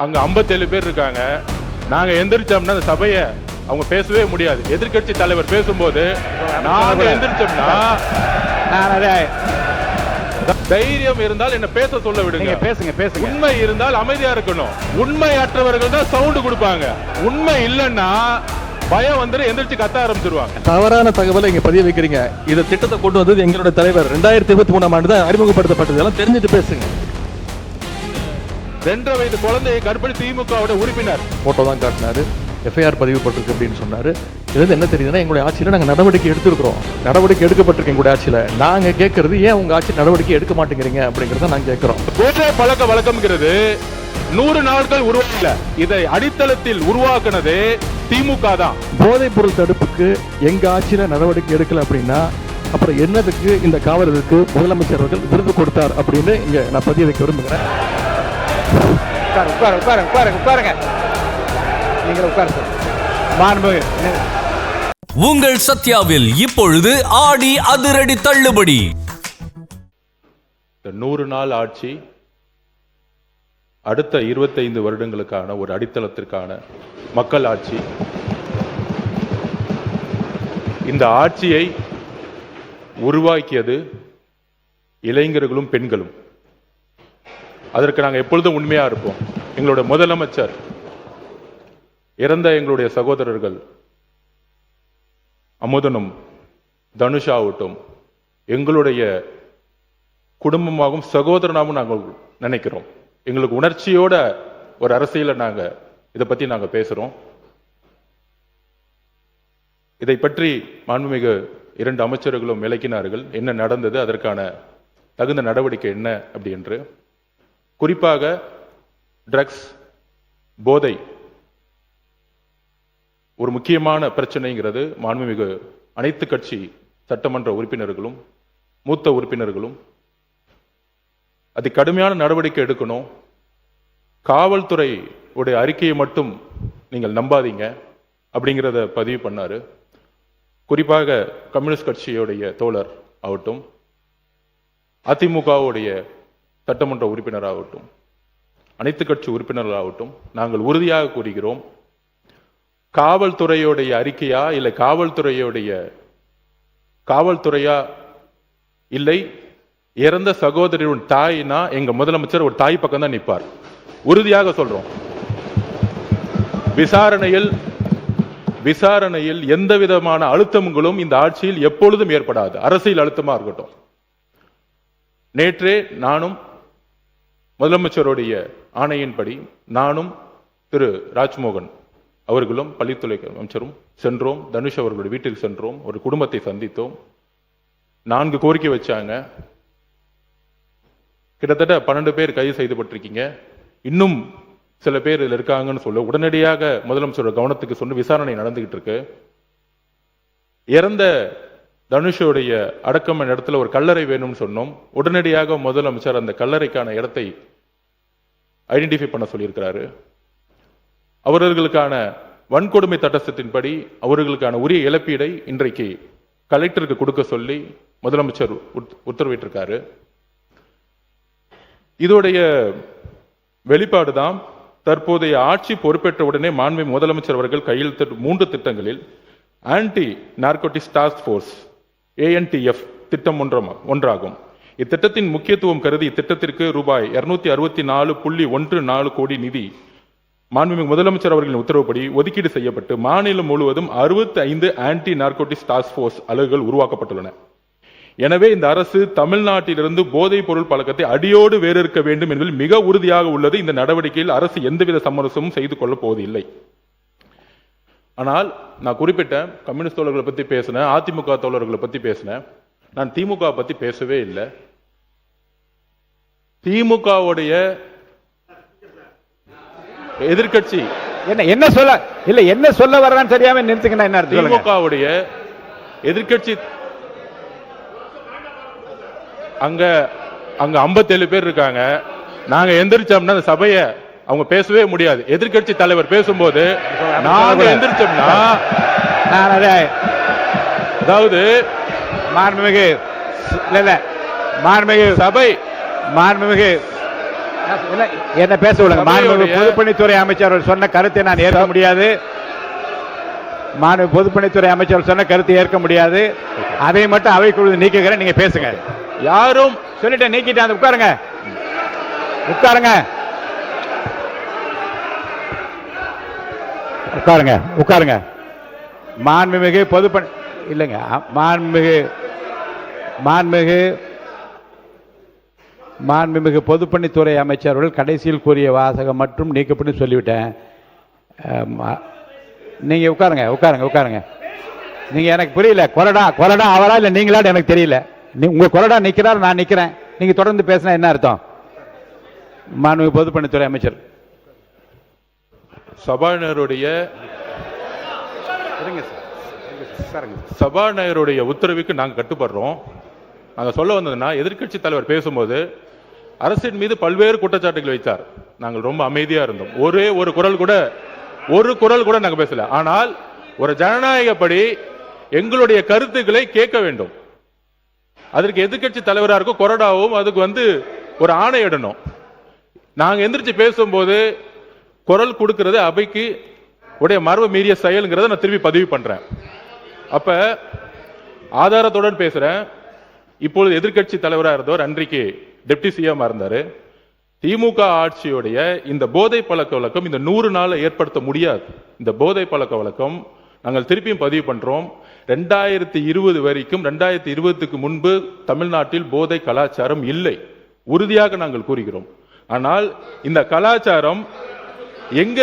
அங்க 57 பேர் இருக்காங்க. நாங்க எந்திரிச்சோம்னா அந்த சபையை அவங்க பேசவே முடியாது. எதிர்க்கட்சி தலைவர் பேசும்போது நாங்க எந்திரிச்சோம்னா தைரியம் இருந்தால் என்ன பேச சொல்ல விடுங்க. பேசுங்க பேசுங்க. உண்மை இருந்தால் அமைதியா இருக்கணும். உண்மையற்றவர்கள் தான் சவுண்ட் கொடுப்பாங்க. உண்மை இல்லைன்னா பயம் வந்து எந்திரிச்சு கத்த ஆரம்பிச்சிருவாங்க. தவறான தகவலை இங்க பதிய வைக்கிறீங்க. இந்த திட்டத்தை கொண்டு வந்தது எங்களுடைய தலைவர் 2023ஆம் ஆண்டு தான் அறிமுகப்படுத்தப்பட்டது. எல்லாம் தெரிஞ்சுட்டு பேசுங்க. 2 வயது குழந்தையை கற்பழி திமுகவோட உறுப்பினர் போட்டோ தான் காட்டினாரு. எஃப்ஐஆர் பதிவு பட்டிருக்கு அப்படின்னு சொன்னாரு. இது என்ன தெரியுதுன்னா, எங்களுடைய ஆட்சியில நாங்க நடவடிக்கை எடுத்திருக்கிறோம். நடவடிக்கை எடுக்கப்பட்டிருக்கு எங்களுடைய ஆட்சியில. நாங்க கேட்கறது ஏன் உங்க ஆட்சி நடவடிக்கை எடுக்க மாட்டேங்கிறீங்க அப்படிங்கறத நாங்க கேட்கிறோம். போதை பழக்க வழக்கம்ங்கிறது 100 நாட்கள் உருவாக்கல. இதை அடித்தளத்தில் உருவாக்குனது திமுக தான். போதைப் பொருள் தடுப்புக்கு எங்க ஆட்சியில நடவடிக்கை எடுக்கல அப்படின்னா அப்புறம் என்னதுக்கு இந்த காவலருக்கு முதலமைச்சர் அவர்கள் விருது கொடுத்தார் அப்படின்னு இங்க நான் பதிய வைக்க விரும்புகிறேன். உட்காருங்க. நீங்க உட்காருங்க. மாண்புமிகு உங்கள் சத்யாவில் இப்பொழுது ஆடி அதிரடி தள்ளுபடி. 100 நாள் ஆட்சி அடுத்த 25 வருடங்களுக்கான ஒரு அடித்தளத்திற்கான மக்கள் ஆட்சி. இந்த ஆட்சியை உருவாக்கியது இளைஞர்களும் பெண்களும். அதற்கு நாங்கள் எப்பொழுதும் உண்மையா இருப்போம். எங்களுடைய முதலமைச்சர், இறந்த எங்களுடைய சகோதரர்கள் அமுதனும் தனுஷாவட்டும் எங்களுடைய குடும்பமாகவும் சகோதரனாகவும் நாங்கள் நினைக்கிறோம். எங்களுக்கு உணர்ச்சியோட ஒரு அரசியலை நாங்க இதை பத்தி நாங்க பேசுறோம். இதை பற்றி மாண்புமிகு 2 அமைச்சர்களும் விளக்கினார்கள். என்ன நடந்தது, அதற்கான தகுந்த நடவடிக்கை என்ன அப்படி என்று. குறிப்பாக ட்ரக்ஸ், போதை ஒரு முக்கியமான பிரச்சனைங்கிறது மாண்புமிகு அனைத்து கட்சி சட்டமன்ற உறுப்பினர்களும் மூத்த உறுப்பினர்களும் அது கடுமையான நடவடிக்கை எடுக்கணும். காவல்துறை உடைய அறிக்கையை மட்டும் நீங்கள் நம்பாதீங்க அப்படிங்கிறத பதிவு பண்ணாரு. குறிப்பாக கம்யூனிஸ்ட் கட்சியுடைய தோழர் ஆகட்டும், அதிமுகவுடைய சட்டமன்ற உறுப்பினராகட்டும், அனைத்து கட்சி உறுப்பினர்களாகட்டும், நாங்கள் உறுதியாக கூறுகிறோம், காவல்துறையுடைய அறிக்கையா இல்லை காவல்துறையா இல்லை இறந்த சகோதரியின் தாய்னா எங்க முதலமைச்சர் ஒரு தாய் பக்கம் தான் நிற்பார். உறுதியாக சொல்றோம். விசாரணையில் எந்த விதமான அழுத்தங்களும் இந்த ஆட்சியில் எப்பொழுதும் ஏற்படாது. அரசியல் அழுத்தமா இருக்கட்டும். நேற்றே நானும் முதலமைச்சருடைய ஆணையின்படி நானும் திரு ராஜ்மோகன் அவர்களும் பள்ளித்துறை அமைச்சரும் சென்றோம். தனுஷ் அவர்களுடைய வீட்டிற்கு சென்றோம். ஒரு குடும்பத்தை சந்தித்தோம். 4 கோரிக்கை வச்சாங்க. கிட்டத்தட்ட 12 பேர் கைது செய்யப்பட்டிருக்கீங்க. இன்னும் சில பேர் இதில் இருக்காங்கன்னு சொல்ல உடனடியாக முதலமைச்சரோட கவனத்துக்கு சொன்ன விசாரணை நடந்துகிட்டு இருக்கு. இறந்த தனுஷோடைய அடக்கம் இடத்துல ஒரு கல்லறை வேணும்னு சொன்னோம். உடனடியாக முதலமைச்சர் அந்த கல்லறைக்கான இடத்தை ஐடென்டிஃபை பண்ண சொல்லியிருக்கிறாரு. அவர்களுக்கான வன்கொடுமை தட்டத்தின்படி அவர்களுக்கான உரிய இழப்பீடை இன்றைக்கு கலெக்டருக்கு கொடுக்க சொல்லி முதலமைச்சர் உத்தரவிட்டிருக்காரு. இதோடைய வெளிப்பாடுதான் தற்போதைய ஆட்சி பொறுப்பேற்ற உடனே மாண்புமிகு முதலமைச்சர் அவர்கள் கையெழுத்திட்ட 3 திட்டங்களில் anti narcotics task force ANTF திட்டம் ஒன்றாகும். இத்திட்டத்தின் முக்கியத்துவம் கருதி இத்திட்டத்திற்கு ரூபாய் 264.14 கோடி நிதி மாண்புமிகு முதலமைச்சர் அவர்களின் உத்தரவுப்படி ஒதுக்கீடு செய்யப்பட்டு மாநிலம் முழுவதும் 65 ஆன்டி நார்கோட்டிக்ஸ் டாஸ்க் போர்ஸ் அலகுகள் உருவாக்கப்பட்டுள்ளன. எனவே இந்த அரசு தமிழ்நாட்டிலிருந்து போதைப் பொருள் பழக்கத்தை அடியோடு வேறறுக்க வேண்டும் என்பதில் மிக உறுதியாக உள்ளது. இந்த நடவடிக்கையில் அரசு எந்தவித சமரசமும் செய்து கொள்ளப் போவதில்லை. ஆனால் நான் குறிப்பிட்ட கம்யூனிஸ்ட் தோழர்களை பத்தி பேசினேன், அதிமுக தோழர்களை பத்தி பேசினேன். நான் திமுக பத்தி பேசவே இல்லை. திமுகவுடைய எதிர்கட்சி என்ன சொல்ல வர்றான்னு தெரியாம நிறுத்துங்க. என்ன திமுகவுடைய எதிர்கட்சி அங்க 57 பேர் இருக்காங்க. நாங்க எந்திரிச்சோம்னா அந்த சபையை அவங்க பேசவே முடியாது. எதிர்கட்சி தலைவர் பேசும்போது நாங்க எந்திரிச்சோம்னா அதாவது மாண்புமிகு சபை என்ன பேச விடுங்க. மாண்புமிகு பொதுப்பணித்துறை அமைச்சர் சொன்ன கருத்தை நான் ஏற்க முடியாது. மாண்புமிகு பொதுப்பணித்துறை அமைச்சர் சொன்ன கருத்தை ஏற்க முடியாது. அதை மட்டும் அவைக்குழு நீக்குகிறேன். நீங்க பேசுங்க. யாரும் சொல்லிட்டேன், நீக்கிட்டேன். உட்காருங்க, உட்காருங்க, உட்காருங்க, உட்காருங்க. மாண்புமிகு பொதுப்பணி இல்லைங்க, மாண்புமிகு பொதுப்பணித்துறை அமைச்சர்கள் கடைசியில் கூறிய வாசகம் மற்றும் நீக்கப்பட்டு சொல்லிவிட்டேன். நீங்க உட்காருங்க, உட்காருங்க, உட்காருங்க. நீங்க எனக்கு புரியல. கொலடா அவரா இல்ல நீங்களா எனக்கு தெரியல. உங்க கொலடா நிக்கிறார், நான் நிக்கிறேன். நீங்க தொடர்ந்து பேசினா என்ன அர்த்தம்? மாண்புமிகு பொதுப்பணித்துறை அமைச்சர். சபாநாயகருடைய உத்தரவுக்கு நாங்கள் கட்டுப்படுறோம். நாங்கள் சொல்ல வந்ததுன்னா, எதிர்க்கட்சி தலைவர் பேசும்போது அரசின் மீது பல்வேறு குற்றச்சாட்டுகள் வைத்தார். நாங்கள் ரொம்ப அமைதியா இருந்தோம். ஒரு குரல் கூட நாங்கள் பேசல. ஆனால் ஒரு ஜனநாயகப்படி எங்களுடைய கருத்துக்களை கேட்க வேண்டும். அதற்கு எதிர்க்கட்சி தலைவராக இருக்கும் கொறடாவும் அதுக்கு ஒரு ஆணையிடணும். நாங்கள் எந்திரிச்சு பேசும்போது குரல் கொடுக்கிறது அவைக்கு உடைய மரபு மீறிய செயல்ங்கிறத நான் திரும்பி பதிவு பண்றேன். அப்ப ஆதாரத்துடன் பேசுறேன். இப்பொழுது எதிர்க்கட்சி தலைவராக இருந்தவர் அன்றைக்கு டெப்டி சிஎம் இருந்தாரு. திமுக ஆட்சியுடைய இந்த போதை பழக்க வழக்கம் இந்த 100 நாள் ஏற்படுத்த முடியாது. இந்த போதை பழக்க வழக்கம் நாங்கள் திருப்பியும் பதிவு பண்றோம். 2020 வரைக்கும் 2020க்கு முன்பு தமிழ்நாட்டில் போதை கலாச்சாரம் இல்லை, உறுதியாக நாங்கள் கூறுகிறோம். ஆனால் இந்த கலாச்சாரம் எங்க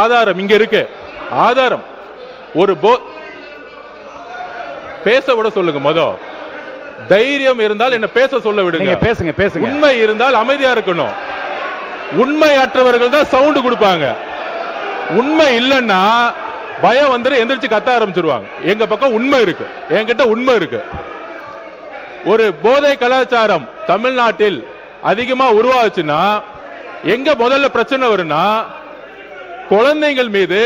ஆதாரம் இங்க இருக்கு. ஆதாரம் ஒரு பேச விட சொல்லுங்க. தைரியம் இருந்தால் என்ன பேச சொல்ல விடுங்க. பேசுங்க, பேசுங்க. உண்மை இருந்தால் அமைதியா இருக்கணும். உண்மையற்றவர்கள் தான் சவுண்ட் கொடுப்பாங்க. உண்மை இல்லைன்னா பயம் எந்திரிச்சு கத்த ஆரம்பிச்சிருவாங்க. எங்க பக்கம் உண்மை இருக்கு, என்கிட்ட உண்மை இருக்கு. ஒரு போதை கலாச்சாரம் தமிழ்நாட்டில் அதிகமா உருவாச்சுன்னா எங்க முதல்ல பிரச்சனை வரும்னா, குழந்தைகள் மீது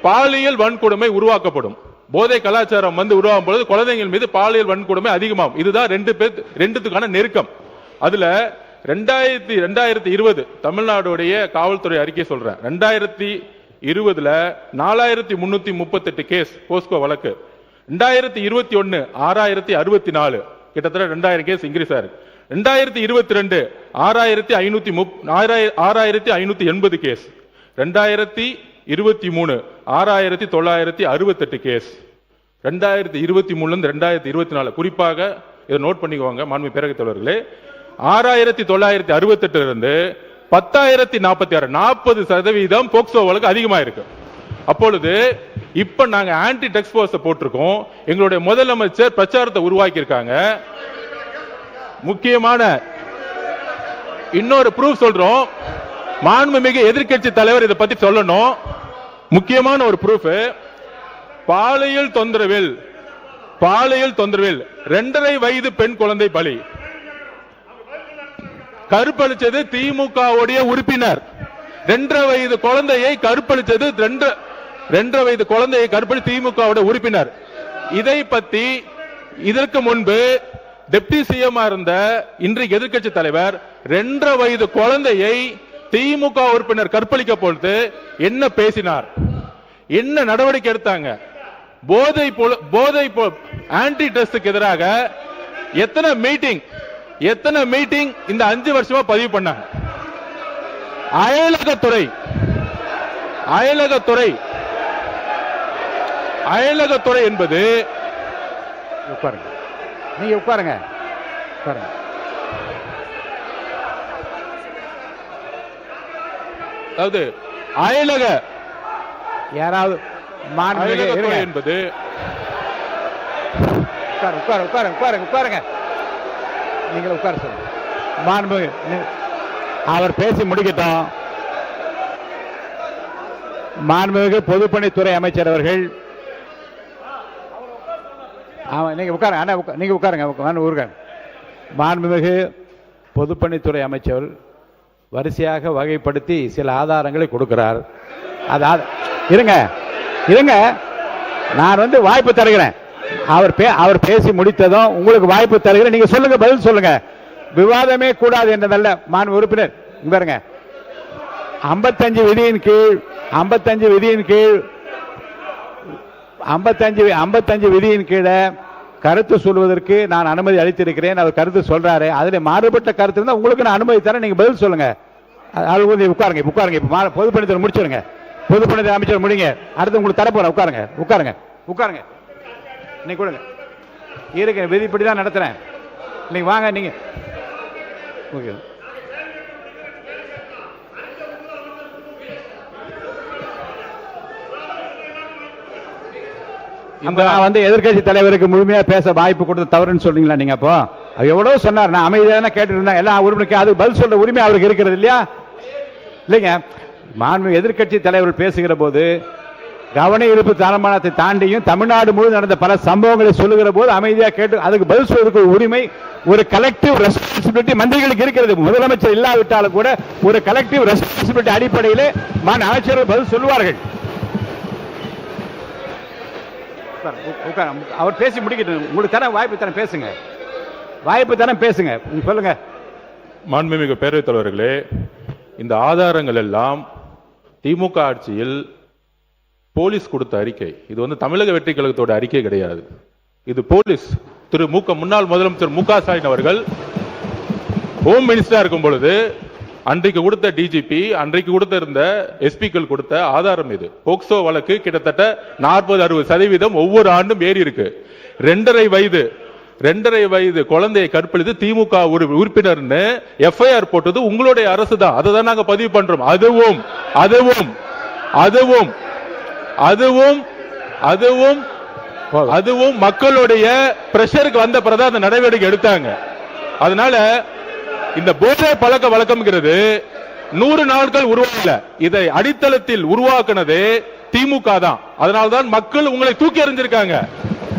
பாலியல் வன்கொடுமை உருவாக்கப்படும். போதை கலாச்சாரம் உருவாகும் பொழுது குழந்தைகள் மீது பாலியல் வன்கொடுமை அதிகமாகும். இதுதான் ரெண்டுத்துக்கான நெருக்கம். அதுல 2020 தமிழ்நாடுடைய காவல்துறை அறிக்கை சொல்றேன். 2020 4338 கேஸ் போஸ்கோ வழக்கு. 2021 6064, கிட்டத்தட்ட 2000 கேஸ் இன்க்ரீஸ் ஆயிருக்கு. 2022 6580 கேஸ். 2023 6968 கேஸ். 2023 2024 குறிப்பாக இதை நோட் பண்ணிக்குவாங்க மாண்புமிகு பேரவைத் தலைவர்களே. 6968 இருந்து 10,046 40% போக்சோ வழக்கு அதிகமா இருக்கு. அப்பொழுது இப்ப நாங்க ஆன்டி ட்ரக்ஸ் போர்ஸ் போட்டிருக்கோம். எங்களுடைய முதலமைச்சர் பிரச்சாரத்தை உருவாக்கி இருக்காங்க. முக்கியமான இன்னொரு ப்ரூஃப் சொல்றோம். மாண்புமிகு எதிர்க்கட்சி தலைவர் இதை பத்தி சொல்லணும். முக்கியமான ஒரு ப்ரூஃப், பாலியல் தொந்தரவில் 2.5 வயது பெண் குழந்தை பலி. கற்பழிச்சது திமுக உறுப்பினர். 2.5 வயது குழந்தையை கற்பழிச்சது 2.5 வயது குழந்தையை கற்பழிச்ச திமுக உறுப்பினர். இதை பத்தி இதற்கு முன்பு டெப்டி சிஎம் இருந்த இன்றைக்கு எதிர்க்கட்சி தலைவர் 2.5 வயது குழந்தையை திமுக உறுப்பினர் கற்பழிக்க பொழுது என்ன பேசினார், என்ன நடவடிக்கை எடுத்தாங்க? போதை ஆன்டி ட்ரக்ஸ்க்கு எதிராக எத்தனை மீட்டிங் இந்த 5 வருஷமா பதிவு பண்ணாங்க. அயலகத்துறை என்பது உட்காருங்க, நீங்க உட்காருங்க. அதாவது அயலக யாராவது என்பது உட்காருங்க. நீங்க உட்கார சொல்லுங்க. மாண்புமிகு அவர் பேசி முடிக்கட்டும். மாண்புமிகு பொதுப்பணித்துறை அமைச்சர் அவர்கள் நீங்க உட்காருங்க. நீங்க உட்காருங்க. மாண்புமிகு பொதுப்பணித்துறை அமைச்சர் வரிசையாக வகைப்படுத்தி சில ஆதாரங்களை கொடுக்கிறார். இருங்க, நான் வாய்ப்பு தருகிறேன். அவர் பேசி முடித்ததும் உங்களுக்கு வாய்ப்பு தருகிறேன். நீங்க சொல்லுங்க, பதில் சொல்லுங்க. விவாதமே கூடாது என்றதல்ல. மாண்பு உறுப்பினர் இங்க பாருங்க 55 விதியின் கீழ் 55 விதியின் கீழே கருத்து சொல்வதற்கு நான் அனுமதி அளித்திருக்கிறேன். அவர் கருத்து சொல்றாரு. அதுல மாறுபட்ட கருத்து இருந்தா உங்களுக்கு நான் அனுமதி தரேன், நீங்க பதில் சொல்லுங்க. உட்காருங்க உட்காருங்க. இப்ப பொதுப்பணித்துறை முடிச்சிருங்க. பொதுப்பணித்துறை அமைச்சர் முடிங்க. அடுத்து உங்களுக்கு தரப்போறேன். உட்காருங்க உட்காருங்க உட்காருங்க. நீங்க கொடுங்க. இருக்க விதிப்படி தான் நடத்துறேன். நீங்க வாங்க. நீங்க ஓகே. நான் எதிர்கட்சி தலைவருக்கு முழுமையா பேச வாய்ப்பு கொடுத்த தவறுன்னு சொல்றீங்களா நீங்க? அப்போ எவ்வளவு சொன்னார், நான் அமைதியான கேட்டு இருந்தேன். எல்லாம் உரிமைக்கு அது பதில் சொல்ற உரிமை அவருக்கு இருக்கிறது இல்லையா? இல்லைங்க, மாண்பு எதிர்கட்சி தலைவர் பேசுகிற போது கவன ஈர்ப்பு தீர்மானத்தை தாண்டியும் தமிழ்நாடு முழு நடந்த பல சம்பவங்களை சொல்லுகிற போது அமைதியா கேட்டு அதுக்கு பதில் சொல்வதற்கு உரிமை ஒரு கலெக்டிவ் ரெஸ்பான்சிபிலிட்டி மந்திரிகளுக்கு இருக்கிறது. முதலமைச்சர் இல்லாவிட்டாலும் கூட ஒரு கலெக்டிவ் ரெஸ்பான்சிபிலிட்டி அடிப்படையில் அமைச்சர்கள் பதில் சொல்லுவார்கள். அவர் பேசி முடிக்கட்டும். உங்களுக்கு தர வாய்ப்பு தர பேசுங்க. வாய்ப்பு தர பேசுங்க. சொல்லுங்க. மாண்புமிகு பேரவைத் தலைவர்களே, இந்த ஆதாரங்கள் எல்லாம் திமுக ஆட்சியில் போலீஸ் கொடுத்த அறிக்கை. இது தமிழக வெற்றி கழகத்தோட அறிக்கை கிடையாது. இது போலீஸ் முன்னாள் முதலமைச்சர் மு க ஸ்டாலின் அவர்கள் ஹோம் மினிஸ்டரா இருக்கும் பொழுது அன்றைக்கு கொடுத்த டிஜிபி, அன்றைக்கு கொடுத்த இருந்த எஸ்பிக்கள் கொடுத்த ஆதாரம். இது போக்சோ வழக்கு கிட்டத்தட்ட 40-60% ஒவ்வொரு ஆண்டும் ஏறி இருக்கு. 2.5 வயது குழந்தையை கற்பழித்து திமுக உறுப்பினர்னு எஃப்ஐஆர் போட்டது உங்களுடைய அரசு தான். அதை தான் நாங்க பதிவு பண்றோம். அதுவும் அதுவும் அதுவும் அதுவும் அதுவும் அதுவும் மக்களுடைய பிரஷருக்கு வந்த பிறகு அந்த நடவடிக்கை எடுத்தாங்க. அதனால இந்த போதை பழக்க வழக்கம்ங்கிறது 100 நாட்கள் உருவாகல. இதை அடித்தளத்தில் உருவாக்குனது திமுக தான். அதனால்தான் மக்கள் உங்களை தூக்கி எறிஞ்சிருக்காங்க.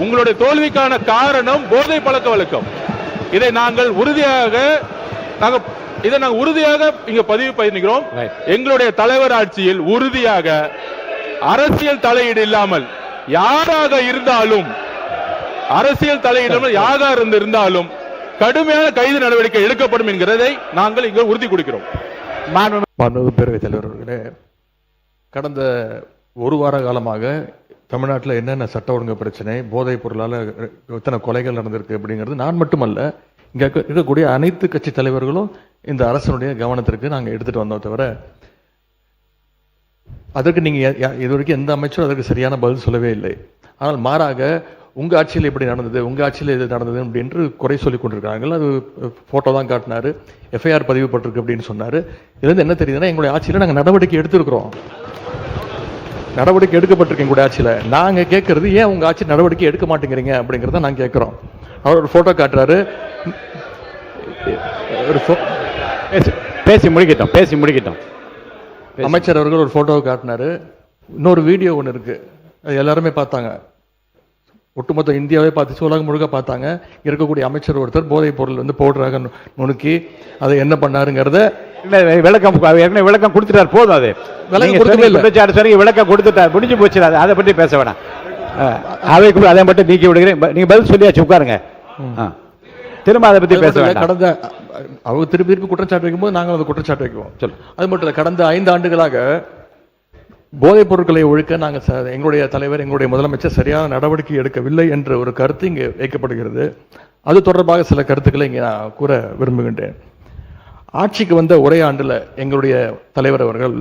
உங்களுடைய தோல்விக்கான காரணம் போதை பழக்க வழக்கம். இதை நாங்கள் உறுதியாக இங்க பதிவு பண்ணிக்கிறோம். எங்களுடைய தலைவர் ஆட்சியில் உறுதியாக அரசியல் தலையீடு இல்லாமல் யாராக இருந்தாலும் கடுமையான கைது நடவடிக்கை எடுக்கப்படும் என்கிறதை நாங்கள் இங்கு உறுதி கொடுக்கிறோம். மாண்புமிகு பேரவைத் தலைவர் அவர்களே, கடந்த ஒரு வார காலமாக தமிழ்நாட்டில் என்னென்ன சட்ட ஒழுங்கு பிரச்சனை, போதைப் பொருளால் எத்தனை கொலைகள் நடந்திருக்கு அப்படிங்கிறது நான் மட்டுமல்ல, இங்கே இருக்கக்கூடிய அனைத்து கட்சி தலைவர்களும் இந்த அரசனுடைய கவனத்திற்கு நாங்கள் எடுத்துட்டு வந்தோம். தவிர அதற்கு நீங்கள் இது வரைக்கும் எந்த அமைச்சரும் அதற்கு சரியான பதில் சொல்லவே இல்லை. ஆனால் மாறாக உங்கள் ஆட்சியில் இப்படி நடந்தது, உங்கள் ஆட்சியில் இது நடந்தது அப்படின்று குறை சொல்லி கொண்டிருக்கிறார்கள். அது ஃபோட்டோ தான் காட்டினார், எஃப்ஐஆர் பதிவு பட்டிருக்கு அப்படின்னு சொன்னார். இதுலேருந்து என்ன தெரியுதுன்னா, எங்களுடைய ஆட்சியில் நாங்கள் நடவடிக்கை எடுத்திருக்கிறோம். நடவடிக்கை எடுக்கப்பட்டிருக்கு எங்களுடைய ஆட்சியில். நாங்கள் கேட்கறது ஏன் உங்கள் ஆட்சி நடவடிக்கை எடுக்க மாட்டேங்கிறீங்க அப்படிங்கிறத நாங்கள் கேட்குறோம். அவர் ஒரு ஃபோட்டோ காட்டுறாரு. பேசி முடிக்கட்டும். அமைச்சர் அவர்கள் ஒரு ஃபோட்டோவை காட்டினாரு. இன்னொரு வீடியோ ஒன்று இருக்கு, அது எல்லாருமே பார்த்தாங்க. ஒட்டுமொத்த இந்தியாவே பார்த்துச்சு, உலகம் முழுக்க பார்த்தாங்க. இருக்கக்கூடிய அமைச்சர் ஒருத்தர் போதைப் பொருள் போடுறாங்க நுணுக்கி அதை என்ன பண்ணாருங்கிறத விளக்கம் கொடுத்துட்டார். போதும். அது விளக்கம் கொடுத்துட்டார், முடிஞ்சு போச்சு. அதை பற்றி பேச வேணாம். அதை மட்டும் நீக்கி விடுகிறேன். நீங்க பதில் சொல்லியாச்சு, உட்காருங்க. திரும்ப அதை பற்றி பேச வேண்டாம். கடந்த அவங்க திருப்பி குற்றச்சாட்டு வைக்கும்போது நாங்கள் அதை குற்றச்சாட்டு வைக்குவோம். அது மட்டும் இல்லை, கடந்த 5 ஆண்டுகளாக போதைப் பொருட்களை ஒழிக்க நாங்கள் எங்களுடைய தலைவர், எங்களுடைய முதலமைச்சர் சரியான நடவடிக்கை எடுக்கவில்லை என்ற ஒரு கருத்து இங்கே வைக்கப்படுகிறது. அது தொடர்பாக சில கருத்துக்களை இங்கே நான் கூற விரும்புகின்றேன். ஆட்சிக்கு வந்த ஒரே ஆண்டில் எங்களுடைய தலைவர் அவர்கள்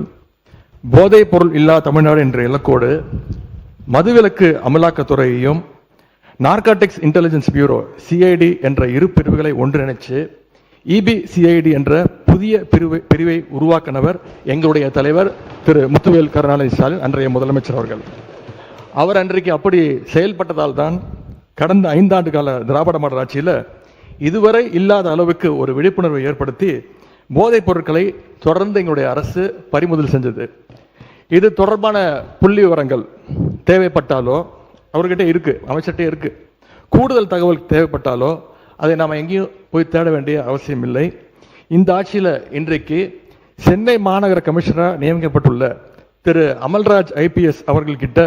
போதைப் பொருள் இல்லா தமிழ்நாடு என்ற இலக்கோடு மதுவிலக்கு அமலாக்கத்துறையையும் நார்காட்டிக்ஸ் இன்டெலிஜென்ஸ் பியூரோ சிஐடி என்ற இரு பிரிவுகளை ஒன்றிணைச்சு இபிசிஐடி என்ற புதிய பிரிவை உருவாக்கினவர் எங்களுடைய தலைவர் திரு முத்துவேல் கருணாநிதி ஸ்டாலின், அன்றைய முதலமைச்சர் அவர்கள். அவர் அன்றைக்கு அப்படி செயல்பட்டதால் தான் கடந்த 5 ஆண்டு கால திராவிட மாடல் ஆட்சியில் இதுவரை இல்லாத அளவுக்கு ஒரு விழிப்புணர்வை ஏற்படுத்தி போதைப் பொருட்களை தொடர்ந்து எங்களுடைய அரசு பறிமுதல் செஞ்சது. இது தொடர்பான புள்ளி விவரங்கள் தேவைப்பட்டாலோ அவர்கிட்ட இருக்கு, அமைச்சர்கிட்ட இருக்கு. கூடுதல் தகவல் தேவைப்பட்டாலோ அதை நாம் எங்கேயும் போய் தேட வேண்டிய அவசியம் இல்லை. இந்த ஆட்சியில் இன்றைக்கு சென்னை மாநகர கமிஷனராக நியமிக்கப்பட்டுள்ள திரு அமல்ராஜ் ஐபிஎஸ் அவர்கள்கிட்ட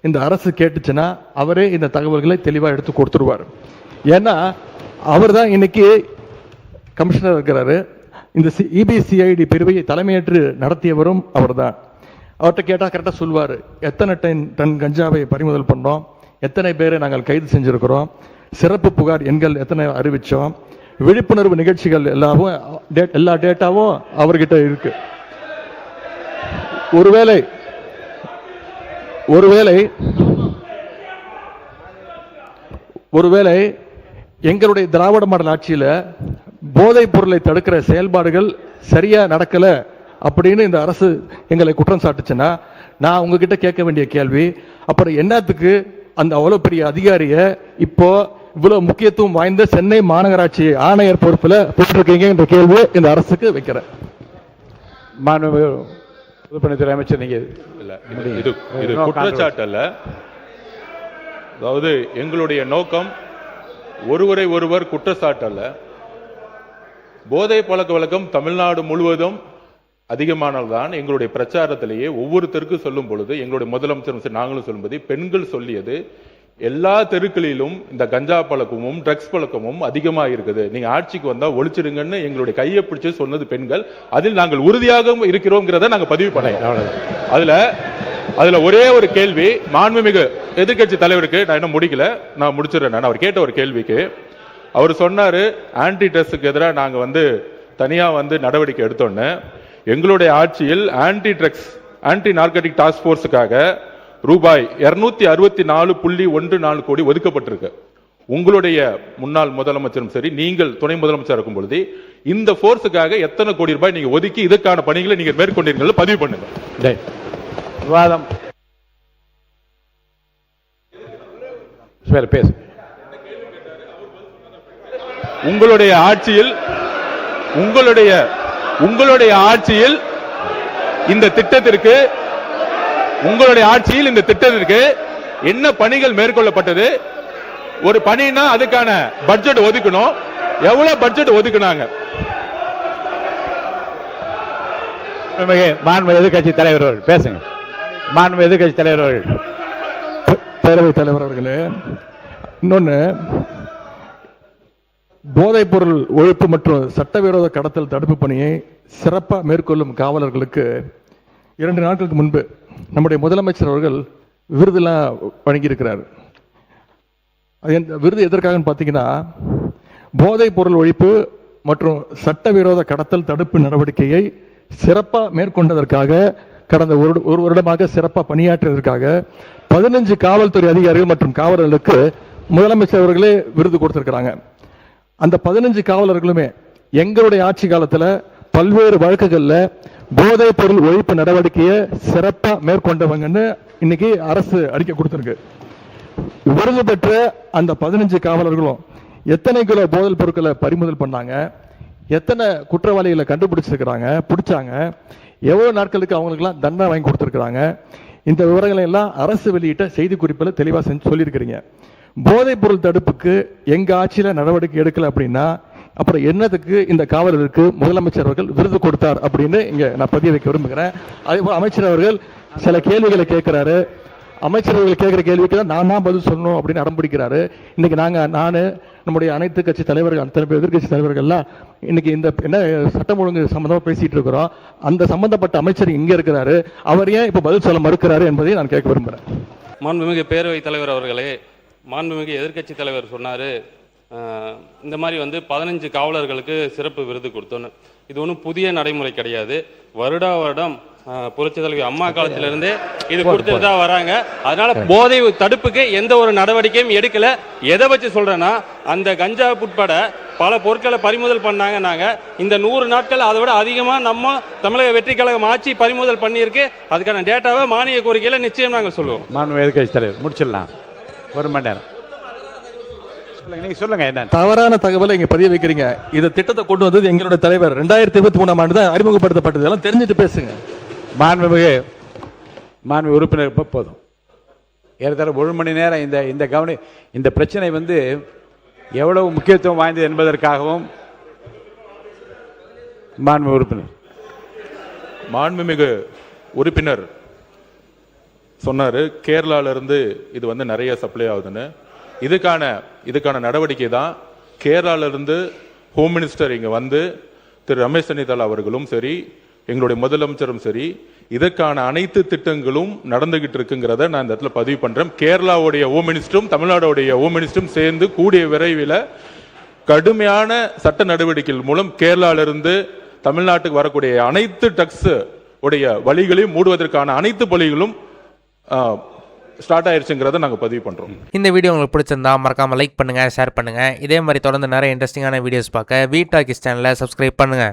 இந்த அரசு கேட்டுச்சுன்னா அவரே இந்த தகவல்களை தெளிவாக எடுத்து கொடுத்துருவார். ஏன்னா அவர் தான் இன்னைக்கு கமிஷனர் இருக்கிறாரு. இந்த இபிசிஐடி பிரிவை தலைமையேற்று நடத்தியவரும் அவர்தான். அவர்கிட்ட கேட்டால் கரெக்டாக சொல்வார், எத்தனை டன் கஞ்சாவை பறிமுதல் பண்ணோம், எத்தனை பேரை நாங்கள் கைது செஞ்சிருக்கிறோம், சிறப்பு புகார் எண்கள் எத்தனை அறிவித்தோம், விழிப்புணர்வு நிகழ்ச்சிகள் எல்லா டேட்டாவும் அவர்கிட்ட இருக்கு. ஒருவேளை எங்களுடைய திராவிட மாடல் ஆட்சியில் போதைப் பொருளை தடுக்கிற செயல்பாடுகள் சரியா நடக்கல அப்படின்னு இந்த அரசு எங்களை குற்றம் சாட்டுச்சுன்னா, நான் உங்ககிட்ட கேட்க வேண்டிய கேள்வி, அப்புறம் என்னத்துக்கு அந்த அவ்வளவு பெரிய அதிகாரிய இப்போ இவ்வளவு முக்கியத்துவம் வாய்ந்த சென்னை மாநகராட்சி ஆணையர் பொறுப்புல போட்டிருக்கீங்க என்ற கேள்வியை இந்த அரசுக்கு வைக்கிறேன். பொதுப்பணித்துறை அமைச்சர், நீங்க இது குற்றச்சாட்டு அல்ல. அதாவது எங்களுடைய நோக்கம் ஒருவரை ஒருவர் குற்றச்சாட்டு அல்ல. போதை பழக்க வழக்கம் தமிழ்நாடு முழுவதும் அதிகமானதுதான். எங்களுடைய பிரச்சாரத்திலேயே ஒவ்வொருத்தருக்கும் சொல்லும் பொழுது எங்களுடைய முதலமைச்சர் நாங்களும் சொல்லும்போது பெண்கள் சொல்லியது, எல்லா தெருக்களிலும் இந்த கஞ்சா பழக்கமும் ட்ரக்ஸ் பழக்கமும் அதிகமாக இருக்குது, நீங்க ஆட்சிக்கு வந்தா ஒழிச்சிடுங்கன்னு எங்களுடைய கையை பிடிச்சு சொன்னது பெண்கள். அதில் நாங்கள் உறுதியாக இருக்கிறோங்கிறத நாங்க பதிவு பண்ணோம். அதுல ஒரே ஒரு கேள்வி, மாண்புமிகு எதிர்க்கட்சி தலைவருக்கு நான் இன்னும் முடிக்கல, நான் முடிச்சிடறேன். அவர் கேட்ட ஒரு கேள்விக்கு அவர் சொன்னாரு, ஆன்டி ட்ரக்ஸுக்கு எதிராக நாங்க தனியா நடவடிக்கை எடுத்தோன்னு, எங்களுடைய ஆட்சியில் ஆன்டி ட்ரக்ஸ் ஆன்டி நார்கட்டிக் டாஸ்க் போர்ஸுக்காக ரூபாய் 264.14 கோடி ஒதுக்கப்பட்டிருக்கு. உங்களுடைய முன்னாள் முதலமைச்சரும் சரி, நீங்கள் துணை முதலமைச்சர் இருக்கும் பொழுது இந்த போர்ஸுக்காக எத்தனை கோடி ரூபாய் நீங்க ஒதுக்கி இதுக்கான பணிகளை நீங்க மேற்கொண்டீர்கள் பதிவு பண்ணுங்க. விவாதம் பேசு. உங்களுடைய ஆட்சியில் இந்த திட்டத்திற்கு என்ன பணிகள் மேற்கொள்ளப்பட்டது? ஒரு பணினா அதுக்கான பட்ஜெட் ஒதுக்கணும், எவ்வளவு பட்ஜெட் ஒதுக்குனாங்க? மாண்பு எதிர்கட்சி தலைவர் அவர்கள் பேசுங்க. மாண்பு எதிர்கட்சி தலைவர் அவர்கள். பேரவைத் தலைவர் அவர்களே, இன்னொன்னு, போதைப் பொருள் ஒழிப்பு மற்றும் சட்டவிரோத கடத்தல் தடுப்பு பணியை சிறப்பாக மேற்கொள்ளும் காவலர்களுக்கு 2 நாட்களுக்கு முன்பு நம்முடைய முதலமைச்சர் அவர்கள் விருதுலாம் வழங்கியிருக்கிறார். விருது எதற்காக பார்த்தீங்கன்னா, போதைப் பொருள் ஒழிப்பு மற்றும் சட்டவிரோத கடத்தல் தடுப்பு நடவடிக்கையை சிறப்பாக மேற்கொண்டதற்காக, கடந்த ஒரு வருடமாக சிறப்பாக பணியாற்றியதற்காக 15 காவல்துறை அதிகாரிகள் மற்றும் காவலர்களுக்கு முதலமைச்சர் அவர்களே விருது கொடுத்திருக்கிறாங்க. அந்த 15 காவலர்களுமே எங்களுடைய ஆட்சி காலத்தில் பல்வேறு வழக்குகள்ல போதைப் பொருள் ஒழிப்பு நடவடிக்கையை சிறப்பா மேற்கொண்டவங்கன்னு இன்னைக்கு அரசு அறிக்கை கொடுத்திருக்கு. விருது பெற்ற அந்த 15 காவலர்களும் எத்தனை கிலோ போதைப் பொருட்களை பறிமுதல் பண்ணாங்க, எத்தனை குற்றவாளிகளை பிடிச்சாங்க, எவ்வளவு நாட்களுக்கு அவங்களுக்குலாம் தண்டனை வாங்கி கொடுத்திருக்கிறாங்க, இந்த விவரங்களை எல்லாம் அரசு வெளியிட்ட செய்தி குறிப்பில் தெளிவாக சொல்லியிருக்கிறீங்க. போதைப் பொருள் தடுப்புக்கு எங்க ஆட்சியில நடவடிக்கை எடுக்கல அப்படின்னா அப்புறம் என்னத்துக்கு இந்த காவலருக்கு முதலமைச்சர் அவர்கள் விருது கொடுத்தார் அப்படின்னு இங்க நான் பதிய வைக்க விரும்புகிறேன். அதே போல அமைச்சர் அவர்கள் சில கேள்விகளை கேட்கிறாரு. அமைச்சர் அவர்கள் கேட்கிற கேள்விக்கு தான் நான் பதில் சொல்லணும் அப்படின்னு அடம்பிடிக்கிறாரு. இன்னைக்கு நான் நம்முடைய அனைத்து கட்சி தலைவர்கள், அத்தனை எதிர்கட்சி தலைவர்கள்லாம் இன்னைக்கு இந்த என்ன சட்டம் ஒழுங்கு சம்பந்தமா பேசிட்டு இருக்கிறோம். அந்த சம்பந்தப்பட்ட அமைச்சர் இங்க இருக்கிறாரு, அவர் ஏன் இப்ப பதில் சொல்ல மறுக்கிறாரு என்பதை நான் கேட்க விரும்புகிறேன். மாண்புமிகு பேரவைத் தலைவர் அவர்களே, மாண்புமிகு எதிர்க்கட்சி தலைவர் சொன்னார், இந்த மாதிரி 15 காவலர்களுக்கு சிறப்பு விருது கொடுத்தோன்னு. இது ஒன்றும் புதிய நடைமுறை கிடையாது. வருடம் புரட்சி தலைவி அம்மா காலத்திலிருந்தே இது கொடுத்துட்டு தான் வராங்க. அதனால போதை தடுப்புக்கு எந்த ஒரு நடவடிக்கையும் எடுக்கல. எதை வச்சு சொல்றேன்னா, அந்த கஞ்சா உட்பட பல பொருட்களை பறிமுதல் பண்ணாங்க. நாங்க இந்த 100 நாட்கள் அதை விட அதிகமா நம்ம தமிழக வெற்றி கழகம் ஆட்சி பறிமுதல் பண்ணியிருக்கு. அதுக்கான டேட்டாவை மானிய கோரிக்கையில நிச்சயம் நாங்கள் சொல்லுவோம். மாண்பு எதிர்க்கட்சி தலைவர் முடிச்சிடலாம், 1 மணி நேரம். சொல்லுங்க, என்ன தவறான தகவலை இங்க பதிய வைக்கிறீங்க. இந்த திட்டத்தை கொண்டு வந்தது எங்களுடைய தலைவர் 2023ஆம் ஆண்டு தான் அறிமுகப்படுத்தப்பட்டது. எல்லாம் தெரிஞ்சுட்டு பேசுங்க. மாண்பு உறுப்பினர் போதும். ஏறத்தாழ 1 மணி நேரம் இந்த பிரச்சனை எவ்வளவு முக்கியத்துவம் வாய்ந்தது என்பதற்காகவும் மாண்புமிகு உறுப்பினர் சொன்னாரு, கேரளால இருந்து இது நிறைய சப்ளை ஆகுதுன்னு. இதுக்கான நடவடிக்கை தான் கேரளால இருந்து ஹோம் மினிஸ்டர் இங்க திரு ரமேஷ் சென்னிதால் அவர்களும் சரி, எங்களுடைய முதலமைச்சரும் சரி, இதற்கான அனைத்து திட்டங்களும் நடந்துகிட்டு இருக்குங்கிறத நான் இந்த இடத்துல பதிவு பண்றேன். கேரளாவுடைய ஹோம் மினிஸ்டரும் தமிழ்நாடுடைய ஹோம் மினிஸ்டரும் சேர்ந்து கூடிய விரைவில் கடுமையான சட்ட நடவடிக்கைகள் மூலம் கேரளாவிலிருந்து தமிழ்நாட்டுக்கு வரக்கூடிய அனைத்து டக்ஸ் உடைய வழிகளையும் மூடுவதற்கான அனைத்து பணிகளும் ஸ்டார்ட் ஆயிருச்சுங்கிறத நாங்கள் பதிவு பண்றோம். இந்த வீடியோ உங்களுக்கு பிடிச்சிருந்தா மறக்காம லைக் பண்ணுங்க, ஷேர் பண்ணுங்க. இதே மாதிரி தொடர்ந்து நிறைய இன்ட்ரெஸ்டிங்கான வீடியோஸ் பார்க்க வி டாக்கிஸ் சேனலை சப்ஸ்கிரைப் பண்ணுங்க.